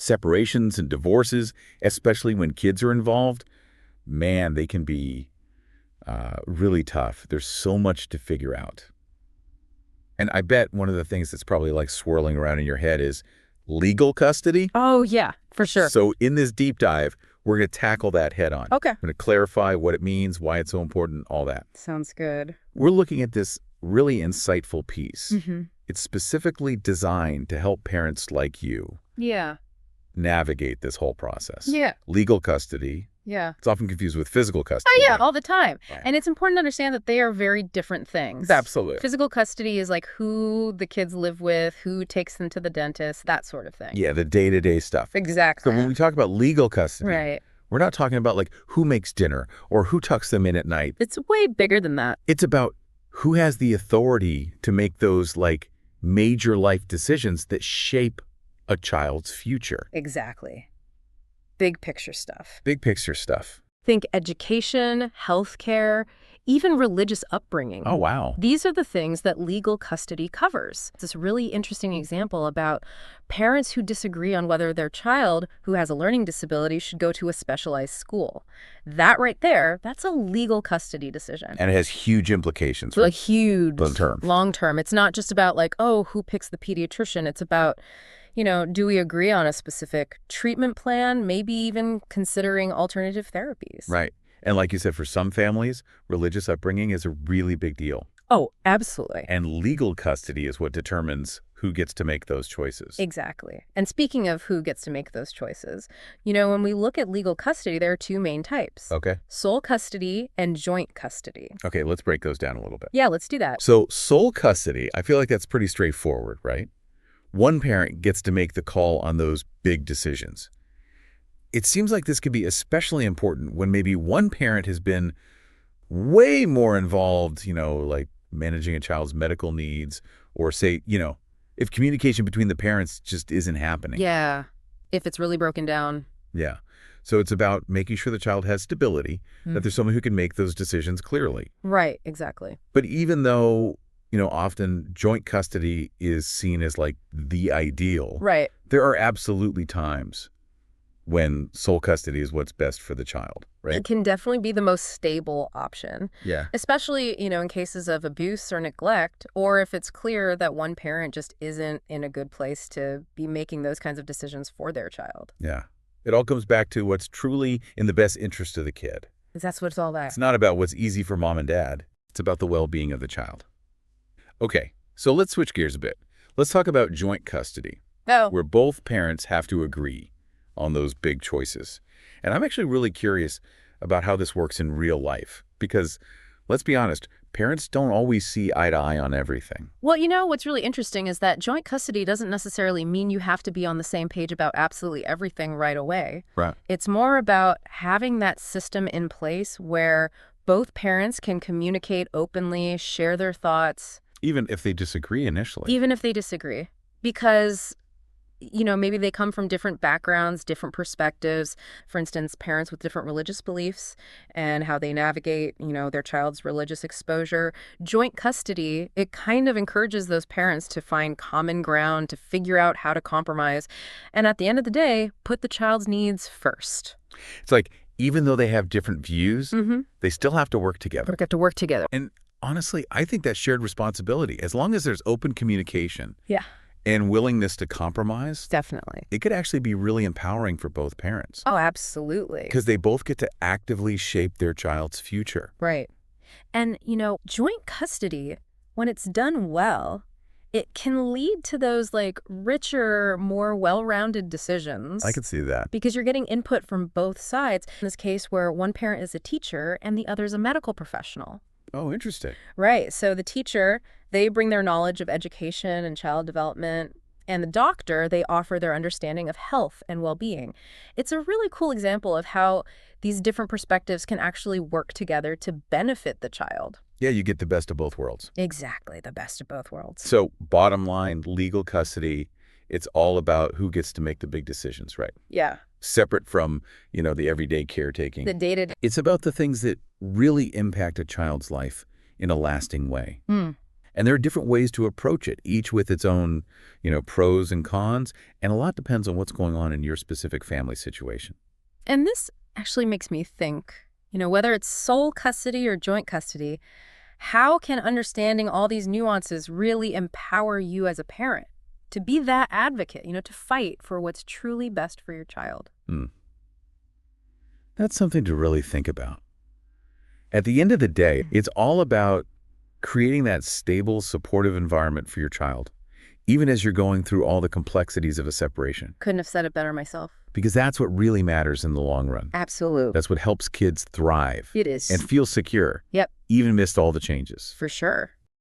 Separations and divorces, especially when kids are involved, man, they can be really tough. There's so much to figure out. And I bet one of the things that's probably like swirling around in your head is legal custody. Oh, yeah, for sure. So in this deep dive, we're going to tackle that head on. Okay. I'm going to clarify what it means, why it's so important, all that. Sounds good. We're looking at this really insightful piece. Mm-hmm. It's specifically designed to help parents like you Yeah. navigate this whole process. Yeah. Legal custody. Yeah. It's often confused with physical custody. Oh, yeah, right? all the time. Right. And it's important to understand that they are very different things. Absolutely. Physical custody is like who the kids live with, who takes them to the dentist, that sort of thing. Yeah, the day-to-day stuff. Exactly. So when we talk about legal custody, Right. we're not talking about like who makes dinner or who tucks them in at night. It's way bigger than that. It's about who has the authority to make those like major life decisions that shape a child's future. Exactly. Big picture stuff. Big picture stuff. Think education, healthcare, even religious upbringing. Oh, wow. These are the things that legal custody covers. It's this really interesting example about parents who disagree on whether their child who has a learning disability should go to a specialized school. That right there, that's a legal custody decision. And it has huge implications. Like huge. Long term. Long term. It's not just about like, oh, who picks the pediatrician? It's about, do we agree on a specific treatment plan, maybe even considering alternative therapies? Right. And like you said, for some families, religious upbringing is a really big deal. Oh, absolutely. And legal custody is what determines who gets to make those choices. Exactly. And speaking of who gets to make those choices, when we look at legal custody, there are two main types. Okay. Sole custody and joint custody. Okay, let's break those down a little bit. Yeah, let's do that. So sole custody, I feel like that's pretty straightforward, right? One parent gets to make the call on those big decisions. It seems like this could be especially important when maybe one parent has been way more involved, like managing a child's medical needs, or say, if communication between the parents just isn't happening. Yeah, if it's really broken down. Yeah. So it's about making sure the child has stability, that there's someone who can make those decisions clearly. Right, exactly. But even though often joint custody is seen as like the ideal. Right. There are absolutely times when sole custody is what's best for the child, right? It can definitely be the most stable option. Yeah. Especially, in cases of abuse or neglect, or if it's clear that one parent just isn't in a good place to be making those kinds of decisions for their child. Yeah. It all comes back to what's truly in the best interest of the kid. That's what it's all about. It's not about what's easy for mom and dad. It's about the well-being of the child. Okay, so let's switch gears a bit. Let's talk about joint custody, where both parents have to agree on those big choices. And I'm actually really curious about how this works in real life, because let's be honest, parents don't always see eye to eye on everything. Well, what's really interesting is that joint custody doesn't necessarily mean you have to be on the same page about absolutely everything right away. Right. It's more about having that system in place where both parents can communicate openly, share their thoughts. Even if they disagree initially. Even if they disagree. Because, maybe they come from different backgrounds, different perspectives. For instance, parents with different religious beliefs and how they navigate, their child's religious exposure. Joint custody, it kind of encourages those parents to find common ground, to figure out how to compromise. And at the end of the day, put the child's needs first. It's like, even though they have different views, they still have to work together. They have to work together. And honestly, I think that's shared responsibility. As long as there's open communication and willingness to compromise, Definitely. it could actually be really empowering for both parents. Oh, absolutely. Because they both get to actively shape their child's future. Right. And, joint custody, when it's done well, it can lead to those richer, more well-rounded decisions. I could see that. Because you're getting input from both sides. In this case where one parent is a teacher and the other is a medical professional. Oh, interesting. Right. So the teacher, they bring their knowledge of education and child development. And the doctor, they offer their understanding of health and well-being. It's a really cool example of how these different perspectives can actually work together to benefit the child. Yeah, you get the best of both worlds. Exactly, the best of both worlds. So bottom line, legal custody, it's all about who gets to make the big decisions, right? Yeah. Separate from, the everyday caretaking. The day-to-day. It's about the things that really impact a child's life in a lasting way. And there are different ways to approach it, each with its own, pros and cons, and a lot depends on what's going on in your specific family situation. And this actually makes me think, whether it's sole custody or joint custody, how can understanding all these nuances really empower you as a parent to be that advocate, to fight for what's truly best for your child? That's something to really think about. At the end of the day, it's all about creating that stable, supportive environment for your child, even as you're going through all the complexities of a separation. Couldn't have said it better myself. Because that's what really matters in the long run. Absolutely. That's what helps kids thrive It is. and feel secure, Yep, even amidst all the changes. for sure.